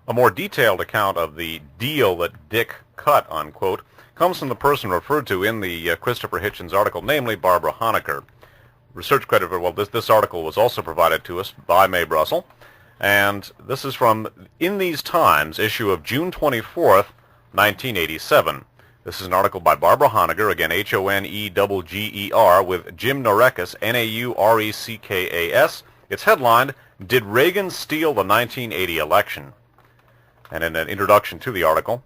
A more detailed account of the deal that Dick cut, unquote, comes from the person referred to in the Christopher Hitchens article, namely Barbara Honecker. Research credit for, well, this article was also provided to us by Mae Brussel, and this is from In These Times, issue of June 24th, 1987. This is an article by Barbara Honecker, again Honegger, with Jim Naureckas, Naureckas. It's headlined, Did Reagan Steal the 1980 Election? And in an introduction to the article,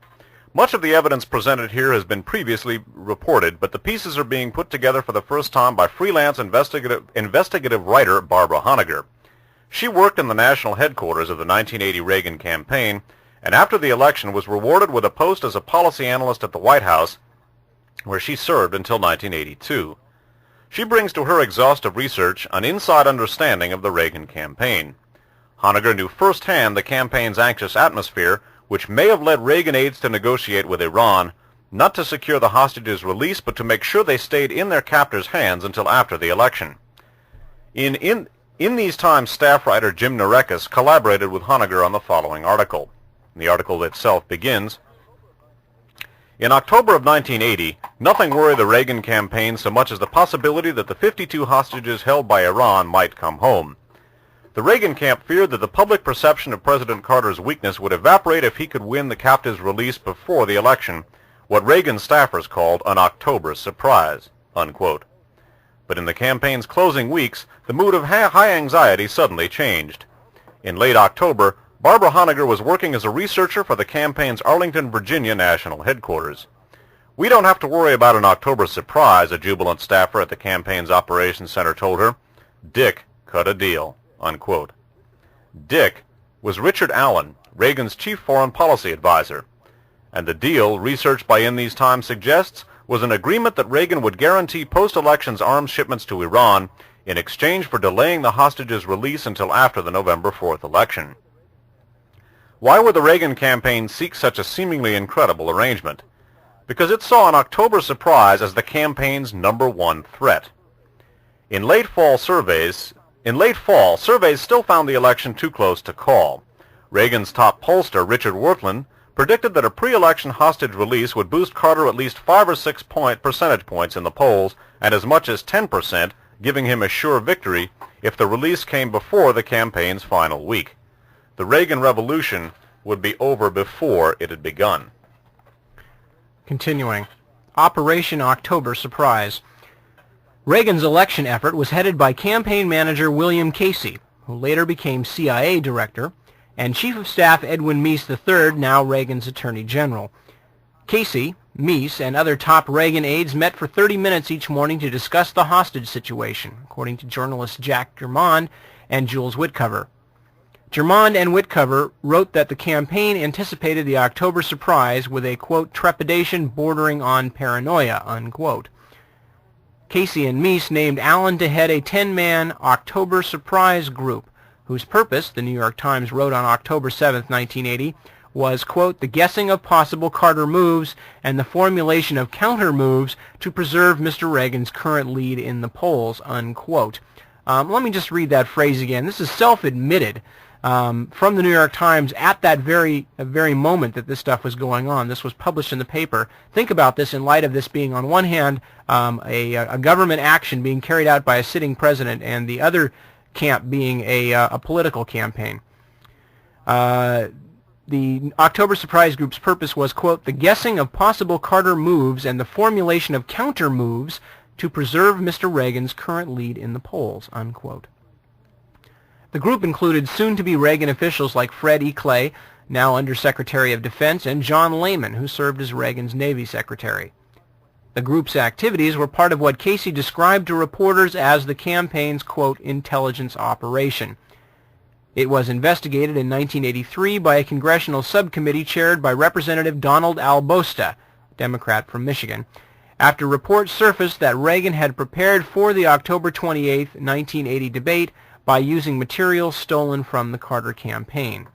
much of the evidence presented here has been previously reported, but the pieces are being put together for the first time by freelance investigative writer Barbara Honecker. She worked in the national headquarters of the 1980 Reagan campaign, and after the election was rewarded with a post as a policy analyst at the White House, where she served until 1982. She brings to her exhaustive research an inside understanding of the Reagan campaign. Honecker knew firsthand the campaign's anxious atmosphere, which may have led Reagan aides to negotiate with Iran, not to secure the hostages' release, but to make sure they stayed in their captors' hands until after the election. In These Times staff writer Jim Naureckas collaborated with Honecker on the following article. The article itself begins, In October of 1980, nothing worried the Reagan campaign so much as the possibility that the 52 hostages held by Iran might come home. The Reagan camp feared that the public perception of President Carter's weakness would evaporate if he could win the captives' release before the election, what Reagan staffers called an October surprise, unquote. But in the campaign's closing weeks, the mood of high anxiety suddenly changed. In late October, Barbara Honecker was working as a researcher for the campaign's Arlington, Virginia national headquarters. We don't have to worry about an October surprise, a jubilant staffer at the campaign's operations center told her. Dick cut a deal, unquote. Dick was Richard Allen, Reagan's chief foreign policy advisor. And the deal, researched by In These Times suggests, was an agreement that Reagan would guarantee post-elections arms shipments to Iran in exchange for delaying the hostages' release until after the November 4th election. Why would the Reagan campaign seek such a seemingly incredible arrangement? Because it saw an October surprise as the campaign's #1 threat. In late fall, surveys still found the election too close to call. Reagan's top pollster, Richard Wertland, predicted that a pre-election hostage release would boost Carter at least 5 or 6 percentage points in the polls, and as much as 10%, giving him a sure victory if the release came before the campaign's final week. The Reagan Revolution would be over before it had begun. Continuing. Operation October Surprise. Reagan's election effort was headed by campaign manager William Casey, who later became CIA director, and Chief of Staff Edwin Meese III, now Reagan's Attorney General. Casey, Meese, and other top Reagan aides met for 30 minutes each morning to discuss the hostage situation, according to journalists Jack Germond and Jules Whitcover. Germond and Whitcover wrote that the campaign anticipated the October surprise with a, quote, trepidation bordering on paranoia, unquote. Casey and Meese named Allen to head a 10-man October surprise group, whose purpose, the New York Times wrote on October 7, 1980, was, quote, the guessing of possible Carter moves and the formulation of counter moves to preserve Mr. Reagan's current lead in the polls, unquote. Let me just read that phrase again. This is self-admitted from the New York Times at that very moment that this stuff was going on. This was published in the paper. Think about this in light of this being, on one hand, a government action being carried out by a sitting president, and the other camp being a political campaign. The October Surprise Group's purpose was, quote, the guessing of possible Carter moves and the formulation of counter moves to preserve Mr. Reagan's current lead in the polls, unquote. The group included soon-to-be Reagan officials like Fred E. Clay, now Undersecretary of Defense, and John Lehman, who served as Reagan's Navy Secretary. The group's activities were part of what Casey described to reporters as the campaign's, quote, intelligence operation. It was investigated in 1983 by a congressional subcommittee chaired by Representative Donald Albosta, Democrat from Michigan, after reports surfaced that Reagan had prepared for the October 28, 1980 debate by using material stolen from the Carter campaign.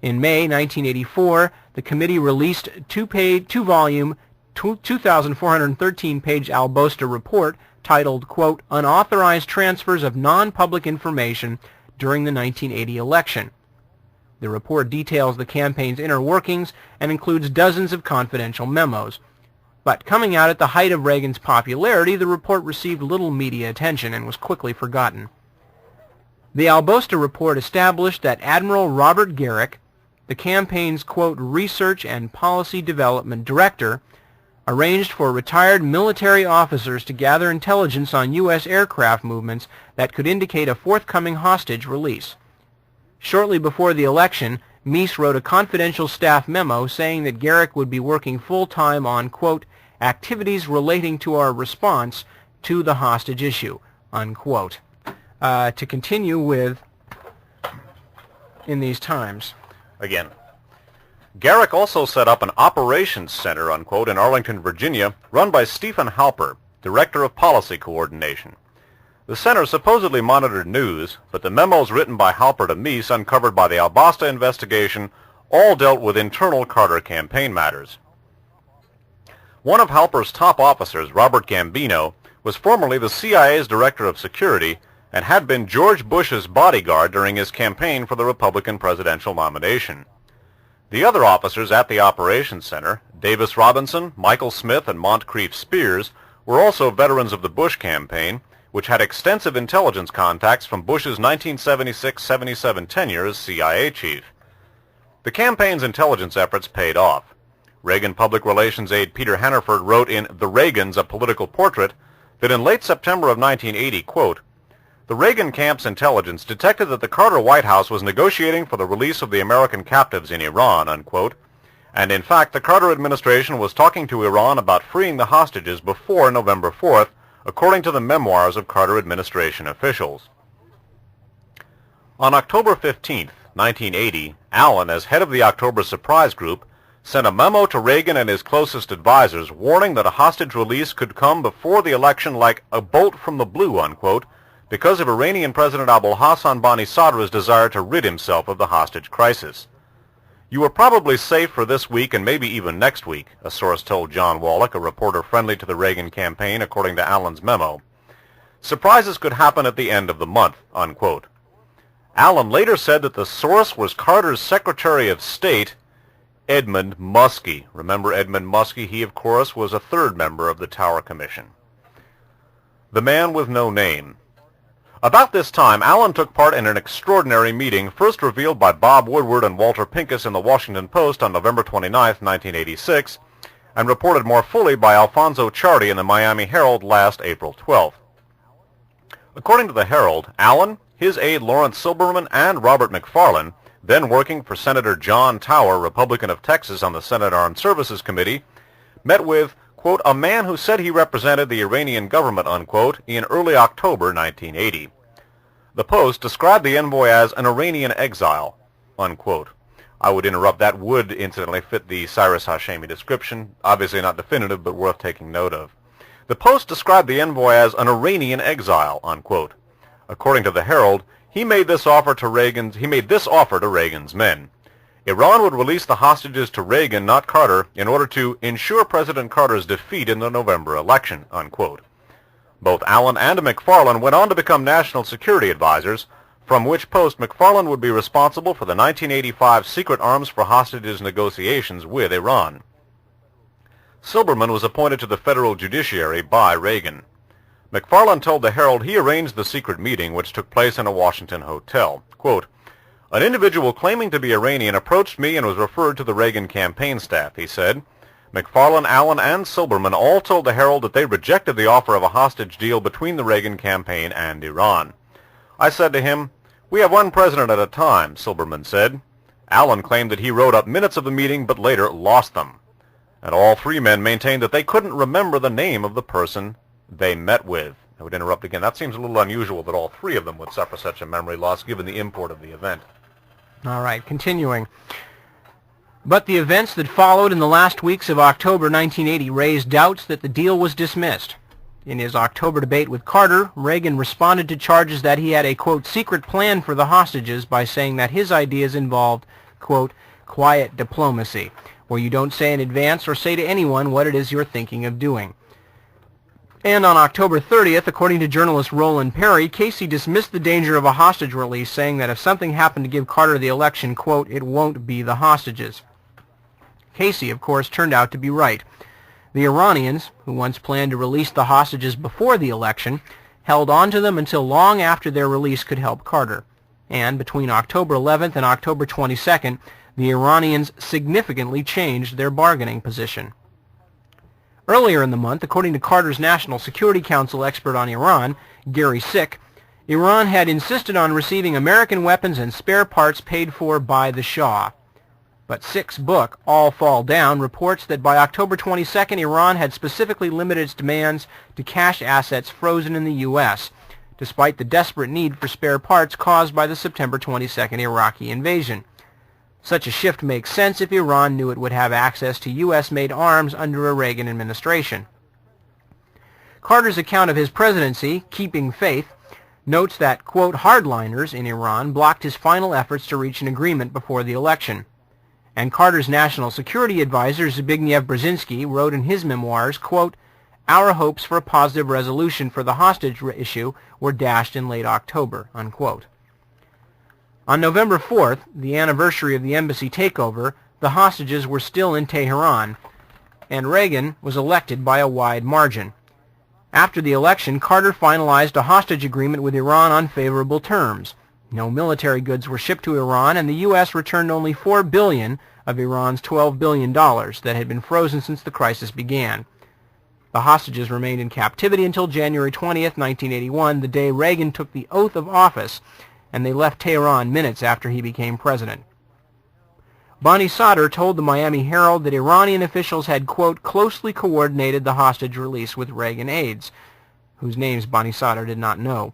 In May 1984, the committee released two-volume, 2,413-page Albosta report titled, quote, Unauthorized Transfers of Non-Public Information During the 1980 Election. The report details the campaign's inner workings and includes dozens of confidential memos. But coming out at the height of Reagan's popularity, the report received little media attention and was quickly forgotten. The Albosta report established that Admiral Robert Garrick, the campaign's, quote, research and policy development director, arranged for retired military officers to gather intelligence on U.S. aircraft movements that could indicate a forthcoming hostage release. Shortly before the election, Meese wrote a confidential staff memo saying that Garrick would be working full-time on, quote, activities relating to our response to the hostage issue, unquote. To continue with in these times. Again, Garrick also set up an operations center, unquote, in Arlington, Virginia, run by Stephen Halper, Director of Policy Coordination. The center supposedly monitored news, but the memos written by Halper to Meese uncovered by the Albosta investigation all dealt with internal Carter campaign matters. One of Halper's top officers, Robert Gambino, was formerly the CIA's Director of Security and had been George Bush's bodyguard during his campaign for the Republican presidential nomination. The other officers at the Operations Center, Davis Robinson, Michael Smith, and Moncrief Spears, were also veterans of the Bush campaign, which had extensive intelligence contacts from Bush's 1976-77 tenure as CIA chief. The campaign's intelligence efforts paid off. Reagan public relations aide Peter Hannaford wrote in The Reagans, A Political Portrait, that in late September of 1980, quote, the Reagan camp's intelligence detected that the Carter White House was negotiating for the release of the American captives in Iran, unquote, and in fact the Carter administration was talking to Iran about freeing the hostages before November 4th, according to the memoirs of Carter administration officials. On October 15, 1980, Allen, as head of the October Surprise Group, sent a memo to Reagan and his closest advisors warning that a hostage release could come before the election like a bolt from the blue, unquote, because of Iranian President Abul Hassan Bani Sadra's desire to rid himself of the hostage crisis. You are probably safe for this week and maybe even next week, a source told John Wallach, a reporter friendly to the Reagan campaign, according to Allen's memo. Surprises could happen at the end of the month, unquote. Allen later said that the source was Carter's Secretary of State, Edmund Muskie. Remember Edmund Muskie? He, of course, was a third member of the Tower Commission. The man with no name. About this time, Allen took part in an extraordinary meeting first revealed by Bob Woodward and Walter Pincus in the Washington Post on November 29, 1986, and reported more fully by Alfonso Chardy in the Miami Herald last April 12. According to the Herald, Allen, his aide Lawrence Silberman, and Robert McFarland, then working for Senator John Tower, Republican of Texas, on the Senate Armed Services Committee, met with, quote, a man who said he represented the Iranian government, unquote, in early October 1980. The Post described the envoy as an Iranian exile, unquote. I would interrupt, that would incidentally fit the Cyrus Hashemi description, obviously not definitive but worth taking note of. The Post described the envoy as an Iranian exile, unquote. According to the Herald, he made this offer to Reagan's men. Iran would release the hostages to Reagan, not Carter, in order to ensure President Carter's defeat in the November election, unquote. Both Allen and McFarland went on to become national security advisors, from which post McFarland would be responsible for the 1985 secret arms for hostages negotiations with Iran. Silberman was appointed to the federal judiciary by Reagan. McFarland told the Herald he arranged the secret meeting, which took place in a Washington hotel. Quote, an individual claiming to be Iranian approached me and was referred to the Reagan campaign staff, he said. McFarland, Allen, and Silberman all told the Herald that they rejected the offer of a hostage deal between the Reagan campaign and Iran. I said to him, we have one president at a time, Silberman said. Allen claimed that he wrote up minutes of the meeting but later lost them. And all three men maintained that they couldn't remember the name of the person they met with. I would interrupt again. That seems a little unusual that all three of them would suffer such a memory loss given the import of the event. All right, continuing. But the events that followed in the last weeks of October 1980 raised doubts that the deal was dismissed. In his October debate with Carter, Reagan responded to charges that he had a, quote, secret plan for the hostages by saying that his ideas involved, quote, quiet diplomacy, where you don't say in advance or say to anyone what it is you're thinking of doing. And on October 30th, according to journalist Roland Perry, Casey dismissed the danger of a hostage release, saying that if something happened to give Carter the election, quote, it won't be the hostages. Casey, of course, turned out to be right. The Iranians, who once planned to release the hostages before the election, held on to them until long after their release could help Carter. And between October 11th and October 22nd, the Iranians significantly changed their bargaining position. Earlier in the month, according to Carter's National Security Council expert on Iran, Gary Sick, Iran had insisted on receiving American weapons and spare parts paid for by the Shah. But Sick's book, All Fall Down, reports that by October 22nd, Iran had specifically limited its demands to cash assets frozen in the U.S., despite the desperate need for spare parts caused by the September 22nd Iraqi invasion. Such a shift makes sense if Iran knew it would have access to U.S.-made arms under a Reagan administration. Carter's account of his presidency, Keeping Faith, notes that, quote, hardliners in Iran blocked his final efforts to reach an agreement before the election. And Carter's national security advisor, Zbigniew Brzezinski, wrote in his memoirs, quote, our hopes for a positive resolution for the hostage issue were dashed in late October, unquote. On November 4th, the anniversary of the embassy takeover, the hostages were still in Tehran, and Reagan was elected by a wide margin. After the election, Carter finalized a hostage agreement with Iran on favorable terms. No military goods were shipped to Iran, and the U.S. returned only $4 billion of Iran's $12 billion that had been frozen since the crisis began. The hostages remained in captivity until January 20th, 1981, the day Reagan took the oath of office, and they left Tehran minutes after he became president. Bonnie Sauter told the Miami Herald that Iranian officials had, quote, closely coordinated the hostage release with Reagan aides, whose names Bonnie Sauter did not know.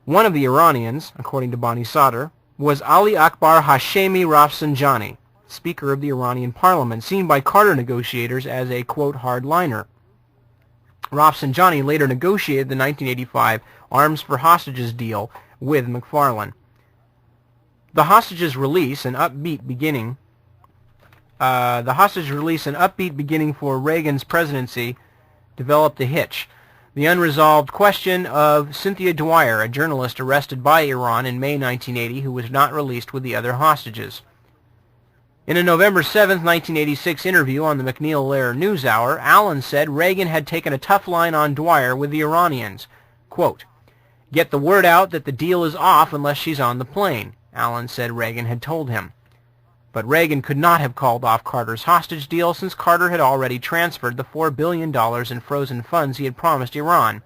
One of the Iranians, according to Bonnie Sauter, was Ali Akbar Hashemi Rafsanjani, Speaker of the Iranian Parliament, seen by Carter negotiators as a, quote, hardliner. Rafsanjani later negotiated the 1985 Arms for Hostages deal with McFarlane. The hostages release an upbeat beginning for Reagan's presidency developed a hitch. The unresolved question of Cynthia Dwyer, a journalist arrested by Iran in May 1980 who was not released with the other hostages. In a November 7, 1986 interview on the MacNeil-Lehrer NewsHour, Allen said Reagan had taken a tough line on Dwyer with the Iranians. Quote, get the word out that the deal is off unless she's on the plane, Allen said Reagan had told him. But Reagan could not have called off Carter's hostage deal since Carter had already transferred the $4 billion in frozen funds he had promised Iran.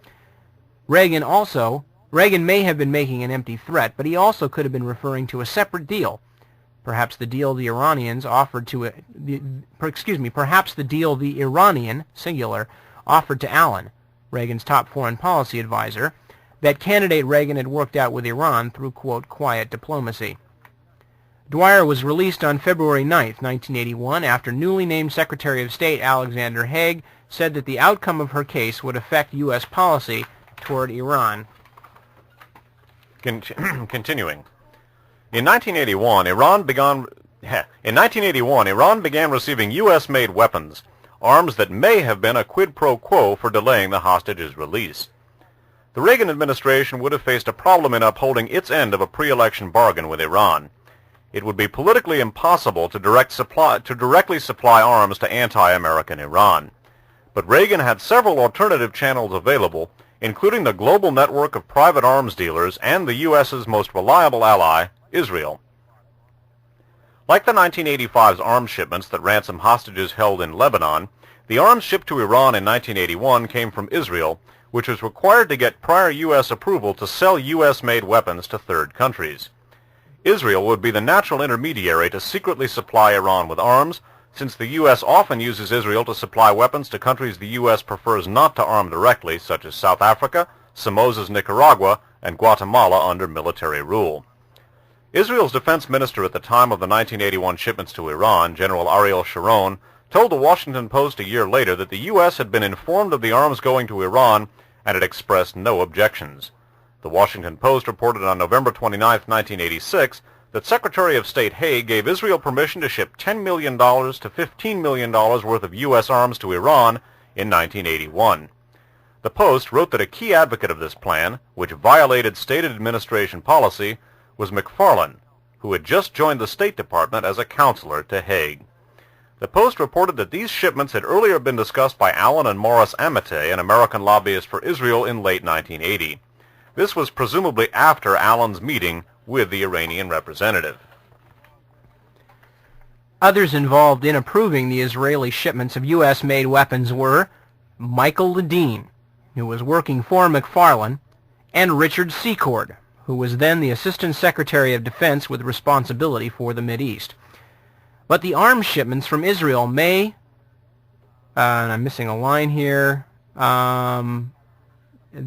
Reagan may have been making an empty threat, but he also could have been referring to a separate deal. Perhaps the deal the Iranian, singular, offered to Allen, Reagan's top foreign policy advisor, that candidate Reagan had worked out with Iran through, quote, quiet diplomacy. Dwyer was released on February 9, 1981, after newly named Secretary of State Alexander Haig said that the outcome of her case would affect U.S. policy toward Iran. Continuing. In 1981, Iran began receiving U.S.-made weapons, arms that may have been a quid pro quo for delaying the hostages' release. The Reagan administration would have faced a problem in upholding its end of a pre-election bargain with Iran. It would be politically impossible to directly supply arms to anti-American Iran. But Reagan had several alternative channels available, including the global network of private arms dealers and the U.S.'s most reliable ally, Israel. Like the 1985's arms shipments that ransomed hostages held in Lebanon, the arms shipped to Iran in 1981 came from Israel, which was required to get prior U.S. approval to sell U.S.-made weapons to third countries. Israel would be the natural intermediary to secretly supply Iran with arms, since the U.S. often uses Israel to supply weapons to countries the U.S. prefers not to arm directly, such as South Africa, Somoza's Nicaragua, and Guatemala under military rule. Israel's defense minister at the time of the 1981 shipments to Iran, General Ariel Sharon, told the Washington Post a year later that the U.S. had been informed of the arms going to Iran and had expressed no objections. The Washington Post reported on November 29, 1986, that Secretary of State Haig gave Israel permission to ship $10 million to $15 million worth of U.S. arms to Iran in 1981. The Post wrote that a key advocate of this plan, which violated stated administration policy, was McFarlane, who had just joined the State Department as a counselor to Haig. The Post reported that these shipments had earlier been discussed by Allen and Morris Amate, an American lobbyist for Israel, in late 1980. This was presumably after Allen's meeting with the Iranian representative. Others involved in approving the Israeli shipments of U.S.-made weapons were Michael Ledeen, who was working for McFarlane, and Richard Secord, who was then the Assistant Secretary of Defense with responsibility for the Mideast. But the arms shipments from Israel may, and I'm missing a line here, the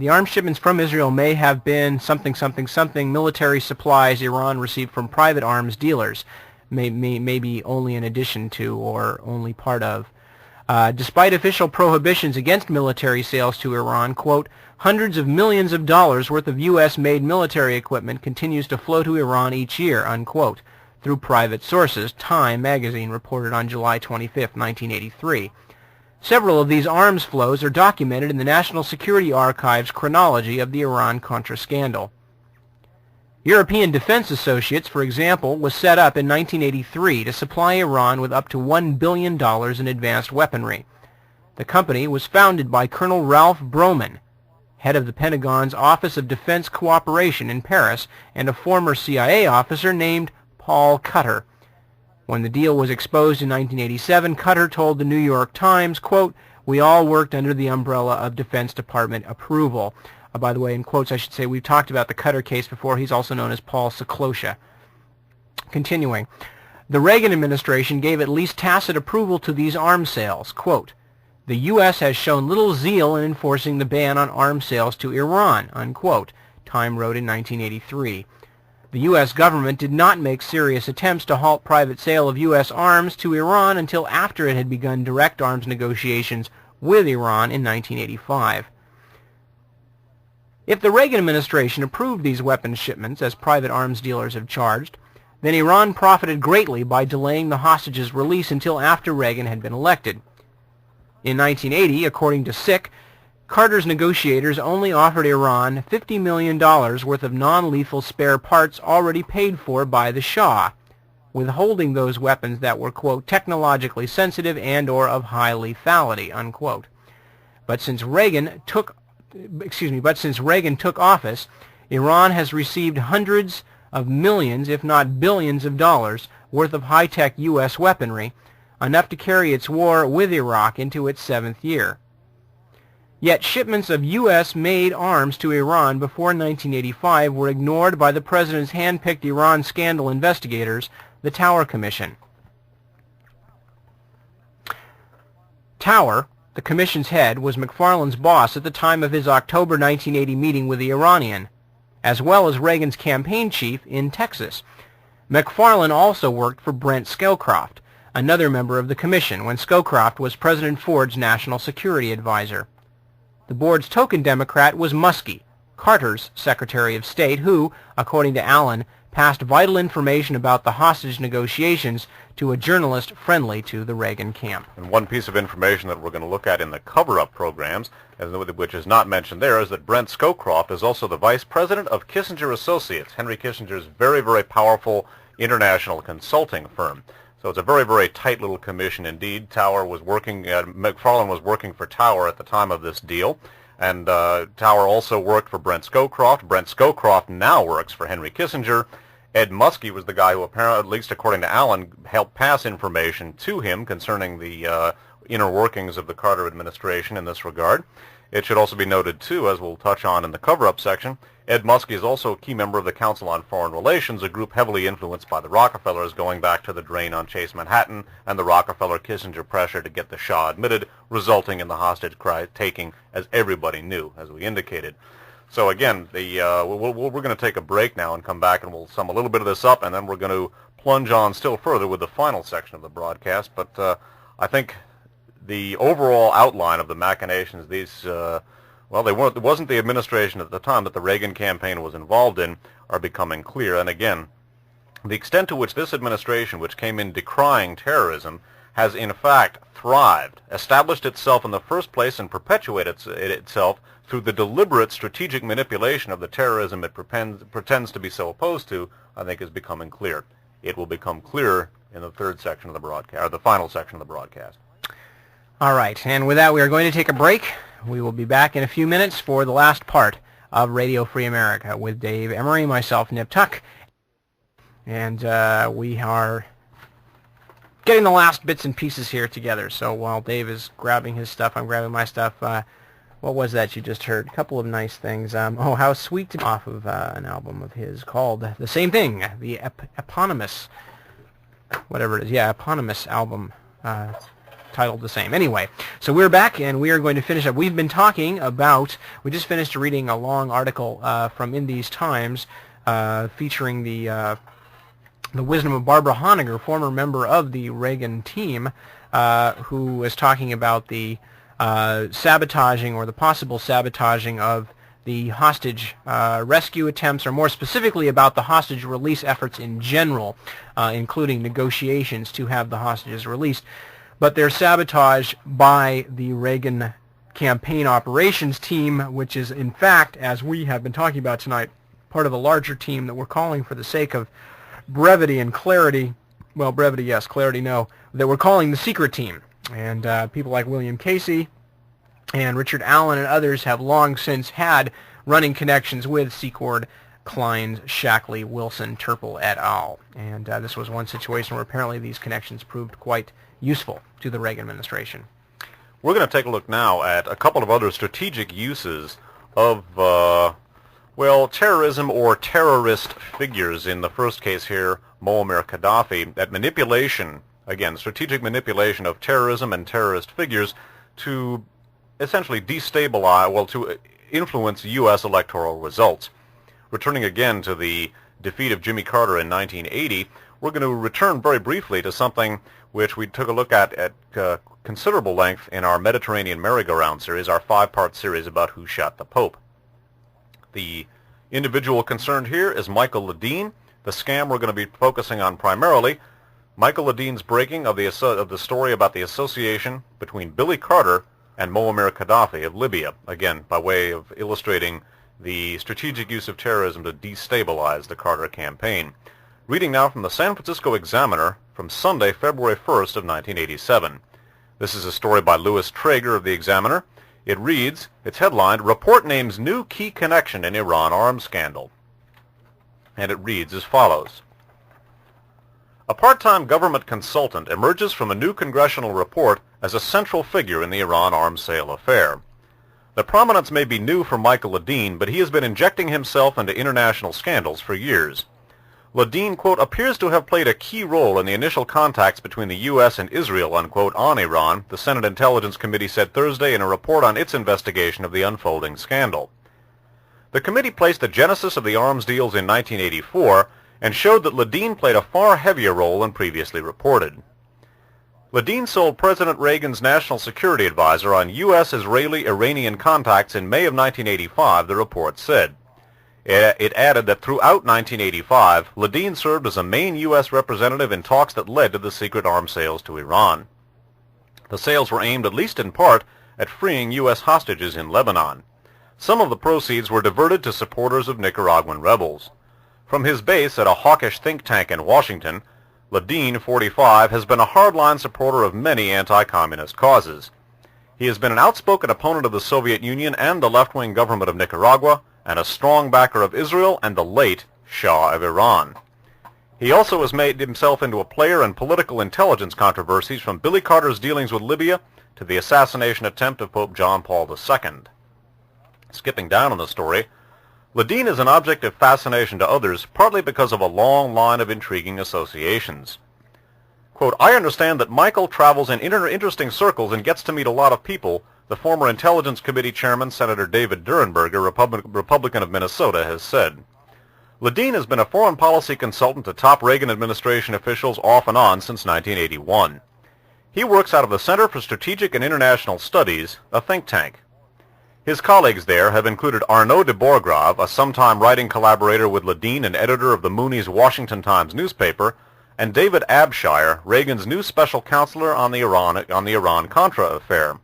arms shipments from Israel may have been something military supplies Iran received from private arms dealers, maybe only in addition to or only part of. Despite official prohibitions against military sales to Iran, quote, hundreds of millions of dollars worth of U.S.-made military equipment continues to flow to Iran each year, unquote, through private sources, Time magazine reported on July 25, 1983. Several of these arms flows are documented in the National Security Archive's chronology of the Iran-Contra scandal. European Defense Associates, for example, was set up in 1983 to supply Iran with up to $1 billion in advanced weaponry. The company was founded by Colonel Ralph Broman, head of the Pentagon's Office of Defense Cooperation in Paris, and a former CIA officer named Paul Cutter. When the deal was exposed in 1987, Cutter told the New York Times, quote, "We all worked under the umbrella of Defense Department approval." By the way, in quotes, I should say, we've talked about the Cutter case before. He's also known as Paul Seclosha. Continuing, the Reagan administration gave at least tacit approval to these arms sales. Quote, "The U.S. has shown little zeal in enforcing the ban on arms sales to Iran," unquote, Time wrote in 1983. The U.S. government did not make serious attempts to halt private sale of U.S. arms to Iran until after it had begun direct arms negotiations with Iran in 1985. If the Reagan administration approved these weapons shipments, as private arms dealers have charged, then Iran profited greatly by delaying the hostages' release until after Reagan had been elected. In 1980, according to SIC, Carter's negotiators only offered Iran $50 million worth of non-lethal spare parts already paid for by the Shah, withholding those weapons that were, quote, technologically sensitive and or of high lethality, unquote. But since Reagan took office, Iran has received hundreds of millions, if not billions of dollars worth of high-tech U.S. weaponry, enough to carry its war with Iraq into its 7th year. Yet shipments of U.S.-made arms to Iran before 1985 were ignored by the President's hand-picked Iran scandal investigators, the Tower Commission. Tower, the Commission's head, was McFarlane's boss at the time of his October 1980 meeting with the Iranian, as well as Reagan's campaign chief in Texas. McFarlane also worked for Brent Scowcroft, another member of the Commission, when Scowcroft was President Ford's national security advisor. The board's token Democrat was Muskie, Carter's Secretary of State, who, according to Allen, passed vital information about the hostage negotiations to a journalist friendly to the Reagan camp. And one piece of information that we're going to look at in the cover-up programs, which is not mentioned there, is that Brent Scowcroft is also the vice president of Kissinger Associates, Henry Kissinger's very, very powerful international consulting firm. So it's a very, very tight little commission indeed. McFarlane was working for Tower at the time of this deal, and Tower also worked for Brent Scowcroft. Brent Scowcroft now works for Henry Kissinger. Ed Muskie was the guy who apparently, at least according to Allen, helped pass information to him concerning the inner workings of the Carter administration in this regard. It should also be noted, too, as we'll touch on in the cover-up section, Ed Muskie is also a key member of the Council on Foreign Relations, a group heavily influenced by the Rockefellers, going back to the drain on Chase Manhattan and the Rockefeller-Kissinger pressure to get the Shah admitted, resulting in the hostage-taking, as everybody knew, as we indicated. So again, we're going to take a break now and come back, and we'll sum a little bit of this up, and then we're going to plunge on still further with the final section of the broadcast. But I think the overall outline of the machinations, it wasn't the administration at the time that the Reagan campaign was involved in, are becoming clear. And again, the extent to which this administration, which came in decrying terrorism, has in fact thrived, established itself in the first place, and perpetuated itself through the deliberate strategic manipulation of the terrorism it pretends to be so opposed to, I think is becoming clear. It will become clearer in the third section of the broadcast, or the final section of the broadcast. All right, and with that, we are going to take a break. We will be back in a few minutes for the last part of Radio Free America with Dave Emory, myself, Nip Tuck, and we are getting the last bits and pieces here together. So while Dave is grabbing his stuff, I'm grabbing my stuff. What was that you just heard? A couple of nice things. Oh, How Sweet, off of an album of his called The Same Thing, the eponymous, whatever it is, eponymous album, titled the same. Anyway, so we're back, and we are going to finish up. We've been talking about, we just finished reading a long article from In These Times featuring the wisdom of Barbara Honegger, former member of the Reagan team, who was talking about the sabotaging, or the possible sabotaging, of the hostage rescue attempts, or more specifically about the hostage release efforts in general, including negotiations to have the hostages released. But their sabotage by the Reagan campaign operations team, which is in fact, as we have been talking about tonight, part of a larger team that we're calling, for the sake of brevity and clarity, well, brevity yes, clarity no, that we're calling the secret team. And people like William Casey and Richard Allen and others have long since had running connections with Secord, Klein, Shackley, Wilson, Turple et al. And this was one situation where apparently these connections proved quite useful to the Reagan administration. We're going to take a look now at a couple of other strategic uses of, terrorism or terrorist figures. In the first case here, Muammar Gaddafi, that manipulation, again, strategic manipulation of terrorism and terrorist figures to essentially destabilize, to influence U.S. electoral results. Returning again to the defeat of Jimmy Carter in 1980, we're going to return very briefly to something which we took a look at considerable length in our Mediterranean Merry-Go-Round series, our 5-part series about who shot the Pope. The individual concerned here is Michael Ledeen. The scam we're going to be focusing on primarily, Michael Ledeen's breaking of the story about the association between Billy Carter and Muammar Gaddafi of Libya, again, by way of illustrating the strategic use of terrorism to destabilize the Carter campaign. Reading now from the San Francisco Examiner from Sunday, February 1st of 1987. This is a story by Louis Traeger of the Examiner. It reads, it's headlined, Report Names New Key Connection in Iran Arms Scandal. And it reads as follows. A part-time government consultant emerges from a new congressional report as a central figure in the Iran arms sale affair. The prominence may be new for Michael Ledeen, but he has been injecting himself into international scandals for years. Ledeen, quote, appears to have played a key role in the initial contacts between the U.S. and Israel, unquote, on Iran, the Senate Intelligence Committee said Thursday in a report on its investigation of the unfolding scandal. The committee placed the genesis of the arms deals in 1984 and showed that Ledeen played a far heavier role than previously reported. Ledeen sold President Reagan's national security advisor on U.S. Israeli-Iranian contacts in May of 1985, the report said. It added that throughout 1985, Ledeen served as a main U.S. representative in talks that led to the secret arms sales to Iran. The sales were aimed, at least in part, at freeing U.S. hostages in Lebanon. Some of the proceeds were diverted to supporters of Nicaraguan rebels. From his base at a hawkish think tank in Washington, Ledeen, 45, has been a hardline supporter of many anti-communist causes. He has been an outspoken opponent of the Soviet Union and the left-wing government of Nicaragua, and a strong backer of Israel and the late Shah of Iran. He also has made himself into a player in political intelligence controversies, from Billy Carter's dealings with Libya to the assassination attempt of Pope John Paul II. Skipping down in the story, Ledeen is an object of fascination to others, partly because of a long line of intriguing associations. Quote, I understand that Michael travels in interesting circles and gets to meet a lot of people, the former Intelligence Committee Chairman, Senator David Durenberger, Republican of Minnesota, has said. Ledeen has been a foreign policy consultant to top Reagan administration officials off and on since 1981. He works out of the Center for Strategic and International Studies, a think tank. His colleagues there have included Arnaud de Bourgrave, a sometime writing collaborator with Ledeen and editor of the Mooney's Washington Times newspaper, and David Abshire, Reagan's new special counselor on the Iran-Contra affair.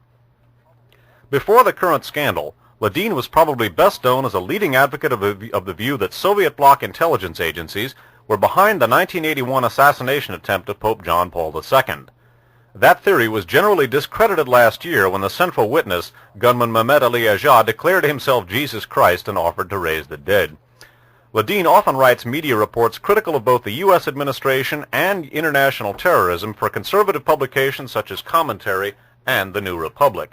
Before the current scandal, Ledeen was probably best known as a leading advocate of the view that Soviet bloc intelligence agencies were behind the 1981 assassination attempt of Pope John Paul II. That theory was generally discredited last year when the central witness, gunman Mehmet Ali Ajah, declared himself Jesus Christ and offered to raise the dead. Ledeen often writes media reports critical of both the U.S. administration and international terrorism for conservative publications such as Commentary and The New Republic.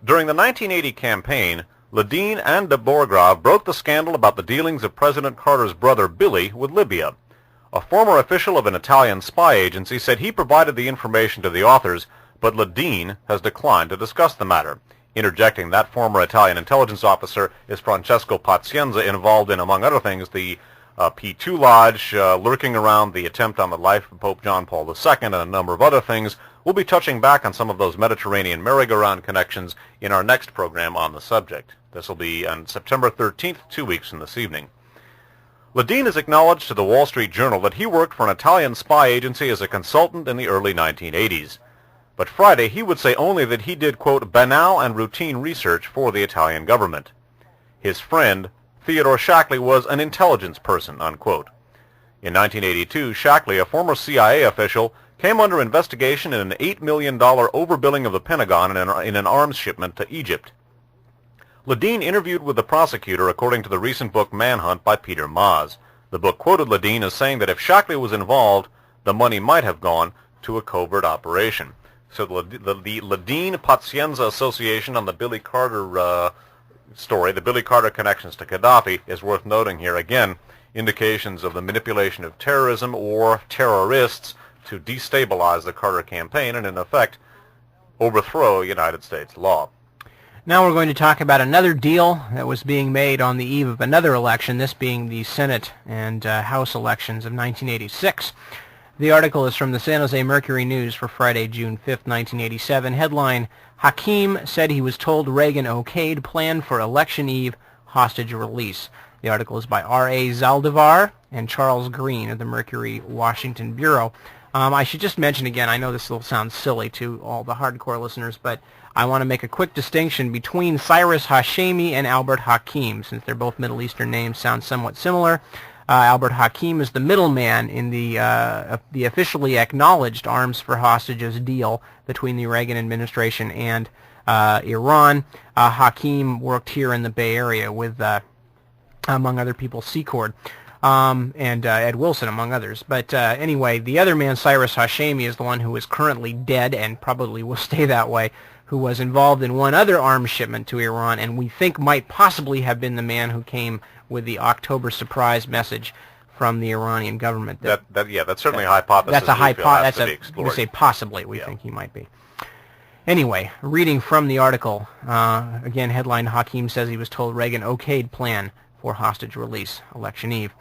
During the 1980 campaign, Ledeen and de Borgrave broke the scandal about the dealings of President Carter's brother Billy with Libya. A former official of an Italian spy agency said he provided the information to the authors, but Ledeen has declined to discuss the matter. Interjecting, that former Italian intelligence officer is Francesco Pazienza, involved in, among other things, the P2 Lodge, lurking around the attempt on the life of Pope John Paul II, and a number of other things. We'll be touching back on some of those Mediterranean merry-go-round connections in our next program on the subject. This will be on September 13th, 2 weeks from this evening. Ledeen has acknowledged to the Wall Street Journal that he worked for an Italian spy agency as a consultant in the early 1980s. But Friday he would say only that he did, quote, banal and routine research for the Italian government. His friend, Theodore Shackley, was an intelligence person, unquote. In 1982, Shackley, a former CIA official, came under investigation in an $8 million overbilling of the Pentagon in an arms shipment to Egypt. Ledeen interviewed with the prosecutor according to the recent book Manhunt by Peter Maas. The book quoted Ledeen as saying that if Shackley was involved, the money might have gone to a covert operation. So the Ledeen-Pazienza association on the Billy Carter story, the Billy Carter connections to Gaddafi, is worth noting here. Again, indications of the manipulation of terrorism or terrorists to destabilize the Carter campaign and, in effect, overthrow United States law. Now we're going to talk about another deal that was being made on the eve of another election, this being the Senate and House elections of 1986. The article is from the San Jose Mercury News for Friday, June 5th, 1987. Headline, Hakim said he was told Reagan okayed plan for election eve hostage release. The article is by R.A. Zaldivar and Charles Green of the Mercury Washington Bureau. I should just mention again, I know this will sound silly to all the hardcore listeners, but I want to make a quick distinction between Cyrus Hashemi and Albert Hakim, since they're both Middle Eastern names, sound somewhat similar. Albert Hakim is the middleman in the officially acknowledged arms for hostages deal between the Reagan administration and Iran. Hakim worked here in the Bay Area with, among other people, Secord. And Ed Wilson, among others. But anyway, the other man, Cyrus Hashemi, is the one who is currently dead and probably will stay that way, who was involved in one other arms shipment to Iran, and we think might possibly have been the man who came with the October surprise message from the Iranian government. That's certainly a hypothesis. That's a hypothesis. That's we say possibly. We think he might be. Anyway, reading from the article, again, headline, Hakim says he was told Reagan okayed plan for hostage release, election eve.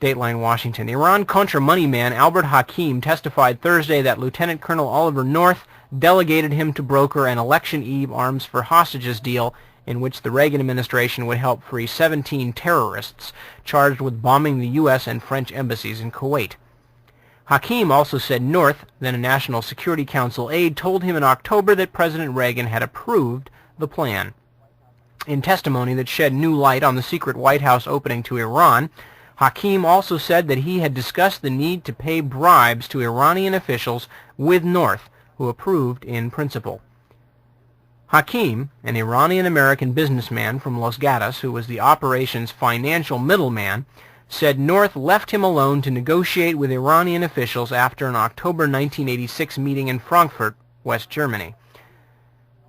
Dateline, Washington. Iran-Contra money man Albert Hakim testified Thursday that Lieutenant Colonel Oliver North delegated him to broker an election eve arms for hostages deal in which the Reagan administration would help free 17 terrorists charged with bombing the U.S. and French embassies in Kuwait. Hakim also said North, then a National Security Council aide, told him in October that President Reagan had approved the plan. In testimony that shed new light on the secret White House opening to Iran, Hakim also said that he had discussed the need to pay bribes to Iranian officials with North, who approved in principle. Hakim, an Iranian-American businessman from Los Gatos who was the operation's financial middleman, said North left him alone to negotiate with Iranian officials after an October 1986 meeting in Frankfurt, West Germany.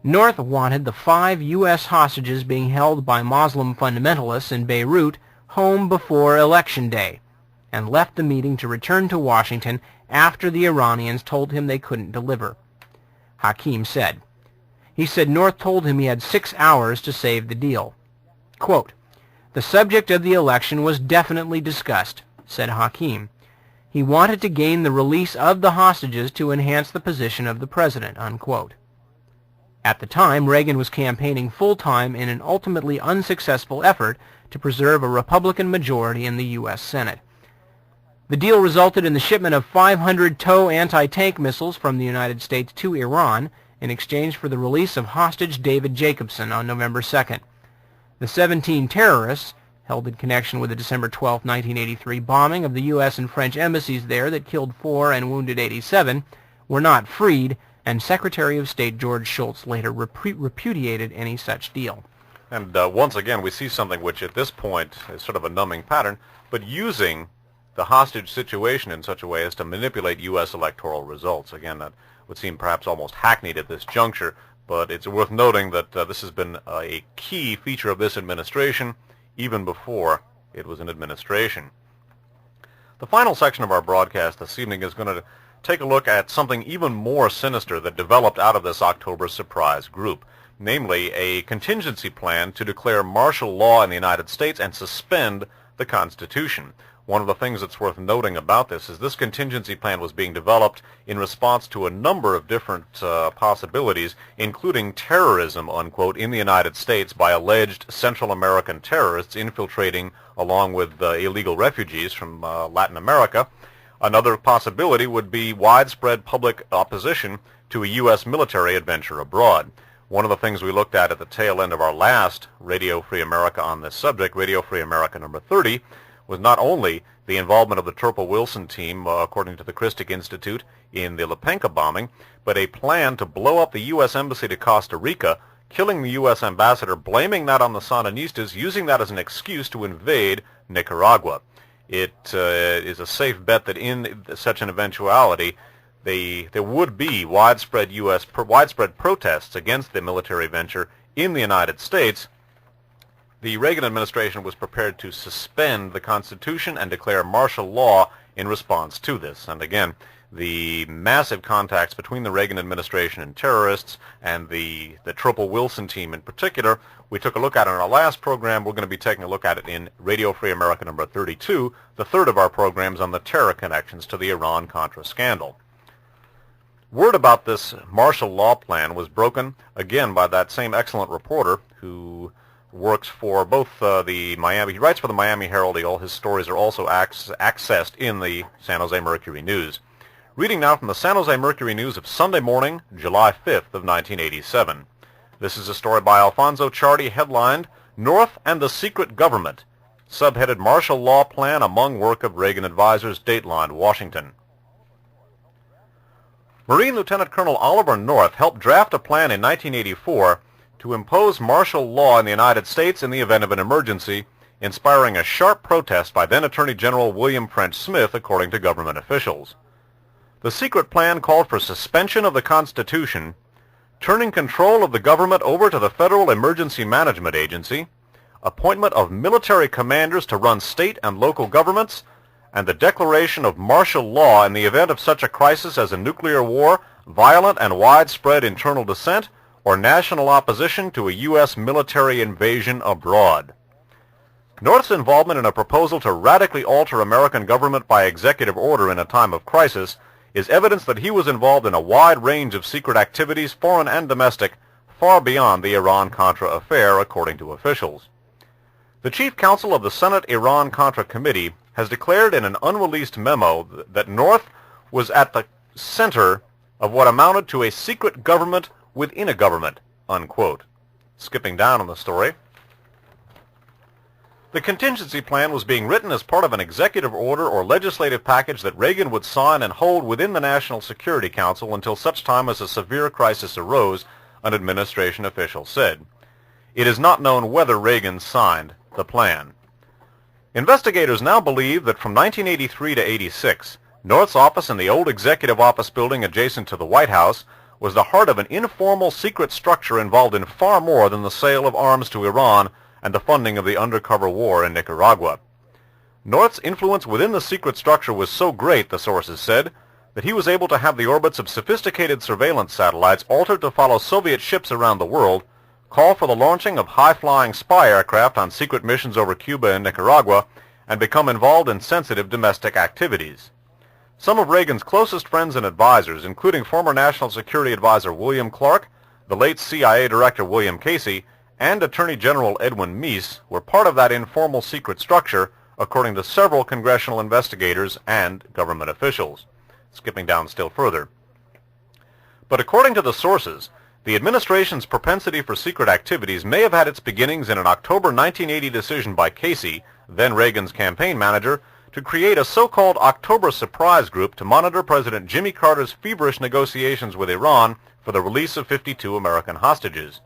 North wanted the 5 U.S. hostages being held by Muslim fundamentalists in Beirut home before Election Day, and left the meeting to return to Washington after the Iranians told him they couldn't deliver. Hakim said. He said North told him he had 6 hours to save the deal. Quote, "The subject of the election was definitely discussed," said Hakim. He wanted to gain the release of the hostages to enhance the position of the president, unquote. At the time, Reagan was campaigning full-time in an ultimately unsuccessful effort to preserve a Republican majority in the U.S. Senate. The deal resulted in the shipment of 500 TOW anti-tank missiles from the United States to Iran in exchange for the release of hostage David Jacobson on November 2nd. The 17 terrorists, held in connection with the December 12, 1983 bombing of the U.S. and French embassies there that killed 4 and wounded 87, were not freed, and Secretary of State George Shultz later repudiated any such deal. And once again, we see something which at this point is sort of a numbing pattern, but using the hostage situation in such a way as to manipulate U.S. electoral results. Again, that would seem perhaps almost hackneyed at this juncture, but it's worth noting that this has been a key feature of this administration, even before it was an administration. The final section of our broadcast this evening is going to take a look at something even more sinister that developed out of this October surprise group, namely a contingency plan to declare martial law in the United States and suspend the Constitution. One of the things that's worth noting about this is this contingency plan was being developed in response to a number of different possibilities, including terrorism, unquote, in the United States by alleged Central American terrorists infiltrating along with illegal refugees from Latin America. Another possibility would be widespread public opposition to a U.S. military adventure abroad. One of the things we looked at the tail end of our last Radio Free America on this subject, Radio Free America number 30, was not only the involvement of the Turple Wilson team, according to the Christic Institute, in the Lepenka bombing, but a plan to blow up the U.S. Embassy to Costa Rica, killing the U.S. ambassador, blaming that on the Sandinistas, using that as an excuse to invade Nicaragua. It is a safe bet that in such an eventuality, there would be widespread protests against the military venture in the United States. The Reagan administration was prepared to suspend the Constitution and declare martial law in response to this. And again, the massive contacts between the Reagan administration and terrorists and the Turple Wilson team in particular, we took a look at it in our last program. We're going to be taking a look at it in Radio Free America number 32, the third of our programs on the terror connections to the Iran-Contra scandal. Word about this martial law plan was broken, again, by that same excellent reporter who works for both he writes for the Miami Herald-Eagle. His stories are also accessed in the San Jose Mercury News. Reading now from the San Jose Mercury News of Sunday morning, July 5th of 1987. This is a story by Alfonso Chardy, headlined, North and the Secret Government, subheaded Martial Law Plan Among Work of Reagan Advisors, Dateline, Washington. Marine Lieutenant Colonel Oliver North helped draft a plan in 1984 to impose martial law in the United States in the event of an emergency, inspiring a sharp protest by then Attorney General William French Smith, according to government officials. The secret plan called for suspension of the Constitution, turning control of the government over to the Federal Emergency Management Agency, appointment of military commanders to run state and local governments, and the declaration of martial law in the event of such a crisis as a nuclear war, violent and widespread internal dissent, or national opposition to a U.S. military invasion abroad. North's involvement in a proposal to radically alter American government by executive order in a time of crisis is evidence that he was involved in a wide range of secret activities, foreign and domestic, far beyond the Iran-Contra affair, according to officials. The chief counsel of the Senate Iran-Contra Committee has declared in an unreleased memo that North was at the center of what amounted to a secret government within a government, unquote. Skipping down on the story. The contingency plan was being written as part of an executive order or legislative package that Reagan would sign and hold within the National Security Council until such time as a severe crisis arose, an administration official said. It is not known whether Reagan signed the plan. Investigators now believe that from 1983 to 86, North's office in the old Executive Office building adjacent to the White House was the heart of an informal secret structure involved in far more than the sale of arms to Iran and the funding of the undercover war in Nicaragua. North's influence within the secret structure was so great, the sources said, that he was able to have the orbits of sophisticated surveillance satellites altered to follow Soviet ships around the world, call for the launching of high-flying spy aircraft on secret missions over Cuba and Nicaragua, and become involved in sensitive domestic activities. Some of Reagan's closest friends and advisors, including former National Security Advisor William Clark, the late CIA Director William Casey, and Attorney General Edwin Meese, were part of that informal secret structure, according to several congressional investigators and government officials. Skipping down still further. But according to the sources, the administration's propensity for secret activities may have had its beginnings in an October 1980 decision by Casey, then Reagan's campaign manager, to create a so-called October Surprise Group to monitor President Jimmy Carter's feverish negotiations with Iran for the release of 52 American hostages.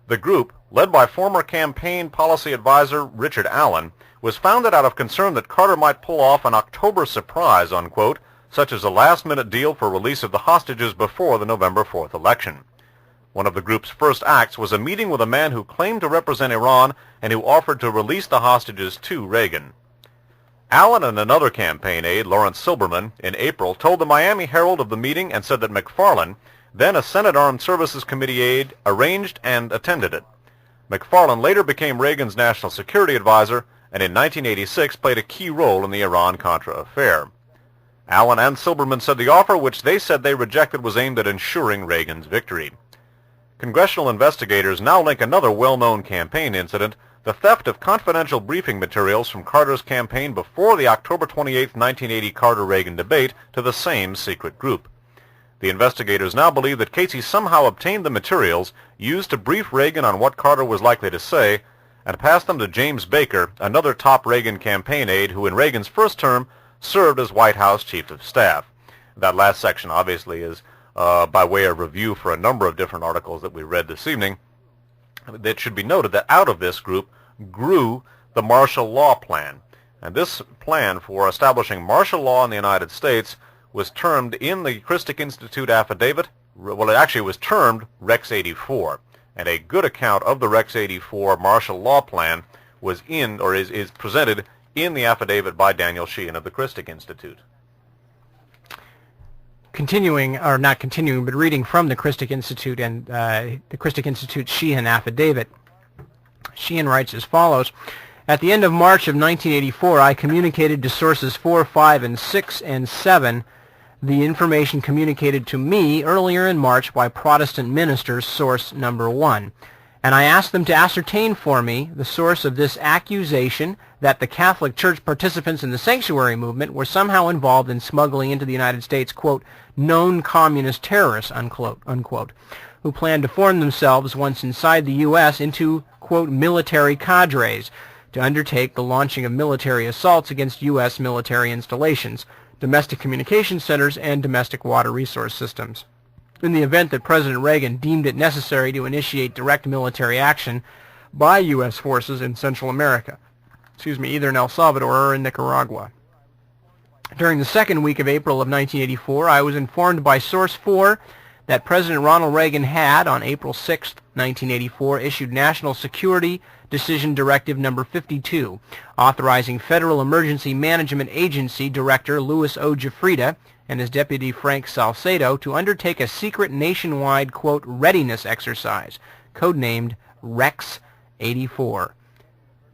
The group, led by former campaign policy advisor Richard Allen, was founded out of concern that Carter might pull off an October surprise, unquote, such as a last-minute deal for release of the hostages before the November 4th election. One of the group's first acts was a meeting with a man who claimed to represent Iran and who offered to release the hostages to Reagan. Allen and another campaign aide, Lawrence Silberman, in April told the Miami Herald of the meeting and said that McFarlane, then a Senate Armed Services Committee aide, arranged and attended it. McFarlane later became Reagan's national security advisor and in 1986 played a key role in the Iran-Contra affair. Allen and Silberman said the offer, which they said they rejected, was aimed at ensuring Reagan's victory. Congressional investigators now link another well-known campaign incident, the theft of confidential briefing materials from Carter's campaign before the October 28, 1980 Carter-Reagan debate, to the same secret group. The investigators now believe that Casey somehow obtained the materials used to brief Reagan on what Carter was likely to say and passed them to James Baker, another top Reagan campaign aide who in Reagan's first term served as White House Chief of Staff. That last section obviously is by way of review for a number of different articles that we read this evening. It should be noted that out of this group grew the martial law plan. And this plan for establishing martial law in the United States was termed in the Christic Institute affidavit, well, it actually was termed Rex 84. And a good account of the Rex 84 martial law plan was in, or is presented in the affidavit by Daniel Sheehan of the Christic Institute. Continuing, or not continuing, but reading from the Christic Institute and the Christic Institute Sheehan affidavit, Sheehan writes as follows: At the end of March of 1984, I communicated to sources 4, 5, and 6, and 7 the information communicated to me earlier in March by Protestant ministers, source number 1. And I asked them to ascertain for me the source of this accusation that the Catholic Church participants in the sanctuary movement were somehow involved in smuggling into the United States, quote, known communist terrorists, unquote, unquote, who planned to form themselves once inside the U.S. into, quote, military cadres to undertake the launching of military assaults against U.S. military installations, domestic communication centers, and domestic water resource systems. In the event that President Reagan deemed it necessary to initiate direct military action by U.S. forces in Central America, either in El Salvador or in Nicaragua. During the second week of April of 1984, I was informed by Source 4 that President Ronald Reagan had, on April 6, 1984, issued National Security Decision Directive Number 52, authorizing Federal Emergency Management Agency Director Louis O. Giuffrida and his deputy Frank Salcedo to undertake a secret nationwide, quote, readiness exercise, codenamed Rex 84.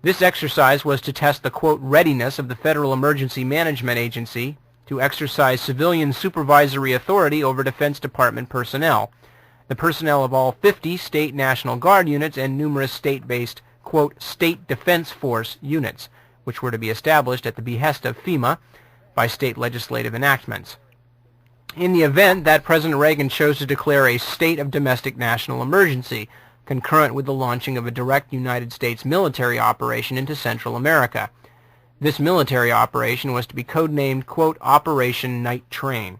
This exercise was to test the, quote, readiness of the Federal Emergency Management Agency to exercise civilian supervisory authority over Defense Department personnel, the personnel of all 50 state National Guard units and numerous state-based, quote, State Defense Force units, which were to be established at the behest of FEMA by state legislative enactments. In the event that President Reagan chose to declare a state of domestic national emergency, concurrent with the launching of a direct United States military operation into Central America. This military operation was to be codenamed, quote, Operation Night Train.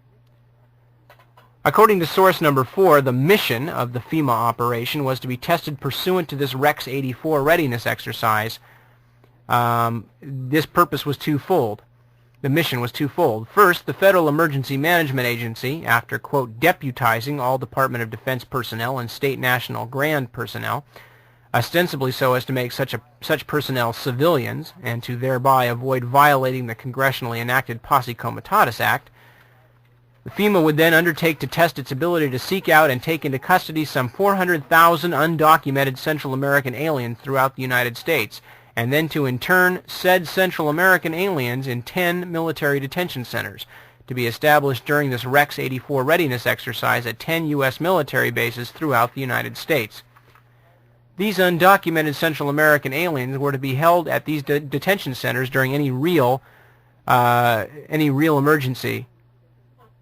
According to source number 4, the mission of the FEMA operation was to be tested pursuant to this Rex 84 readiness exercise. This purpose was twofold. The mission was twofold. First, the Federal Emergency Management Agency, after, quote, deputizing all Department of Defense personnel and State National Guard personnel, ostensibly so as to make such personnel civilians and to thereby avoid violating the congressionally enacted Posse Comitatus Act, the FEMA would then undertake to test its ability to seek out and take into custody some 400,000 undocumented Central American aliens throughout the United States, and then to intern said Central American aliens in 10 military detention centers, to be established during this Rex 84 readiness exercise at 10 U.S. military bases throughout the United States. These undocumented Central American aliens were to be held at these detention centers during any real emergency,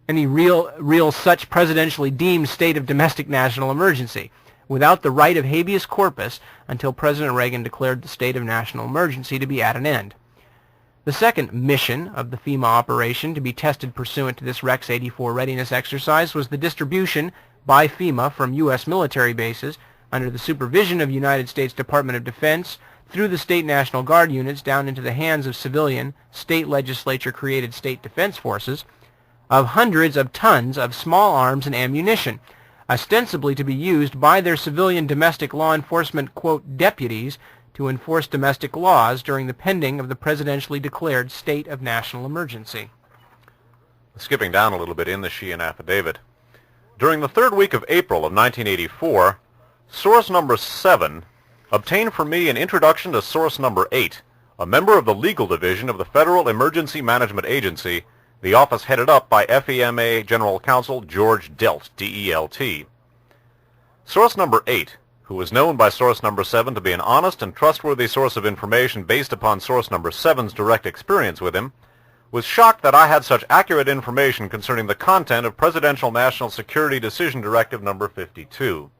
any real such presidentially deemed state of domestic national emergency, without the right of habeas corpus until President Reagan declared the state of national emergency to be at an end. The second mission of the FEMA operation to be tested pursuant to this Rex 84 readiness exercise was the distribution by FEMA from U.S. military bases under the supervision of United States Department of Defense through the state National Guard units down into the hands of civilian, state legislature-created state defense forces of hundreds of tons of small arms and ammunition, ostensibly to be used by their civilian domestic law enforcement, quote, deputies to enforce domestic laws during the pending of the presidentially declared state of national emergency. Skipping down a little bit in the Sheehan affidavit. During the third week of April of 1984, source number 7 obtained for me an introduction to source number 8, a member of the legal division of the Federal Emergency Management Agency, the office headed up by FEMA General Counsel George Delt, D-E-L-T. Source number 8, who was known by source number 7 to be an honest and trustworthy source of information based upon source number 7's direct experience with him, was shocked that I had such accurate information concerning the content of Presidential National Security Decision Directive number 52.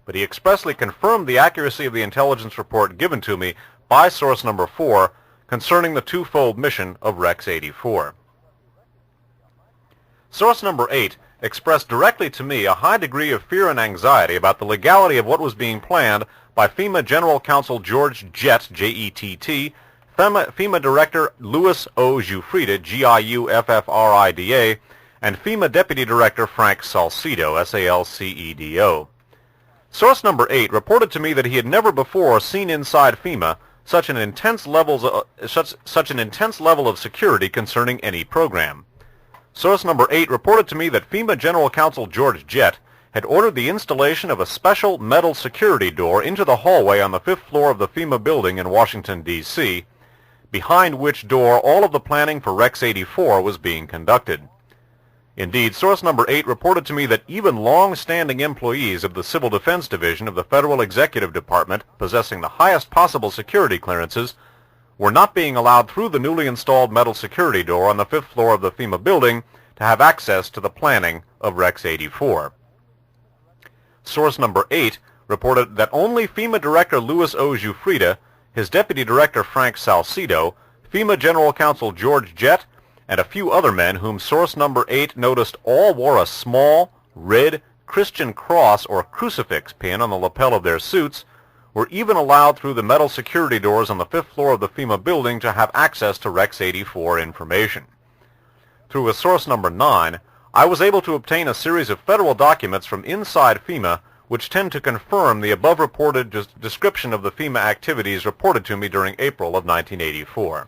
But he expressly confirmed the accuracy of the intelligence report given to me by source number 4 concerning the twofold mission of Rex 84. Source number 8 expressed directly to me a high degree of fear and anxiety about the legality of what was being planned by FEMA General Counsel George Jett, J-E-T-T, FEMA Director Louis O. Giuffrida, G-I-U-F-F-R-I-D-A, and FEMA Deputy Director Frank Salcedo, S-A-L-C-E-D-O. Source number 8 reported to me that he had never before seen inside FEMA such an intense level of security concerning any program. Source number 8 reported to me that FEMA General Counsel George Jett had ordered the installation of a special metal security door into the hallway on the 5th floor of the FEMA building in Washington, D.C., behind which door all of the planning for Rex 84 was being conducted. Indeed, source number 8 reported to me that even long-standing employees of the Civil Defense Division of the Federal Executive Department, possessing the highest possible security clearances, were not being allowed through the newly installed metal security door on the 5th floor of the FEMA building to have access to the planning of Rex 84. Source number 8 reported that only FEMA Director Louis O. Giuffrida, his Deputy Director Frank Salcedo, FEMA General Counsel George Jett, and a few other men whom source number 8 noticed all wore a small, red Christian cross or crucifix pin on the lapel of their suits, were even allowed through the metal security doors on the 5th floor of the FEMA building to have access to Rex 84 information. Through a source number 9, I was able to obtain a series of federal documents from inside FEMA which tend to confirm the above reported description of the FEMA activities reported to me during April of 1984.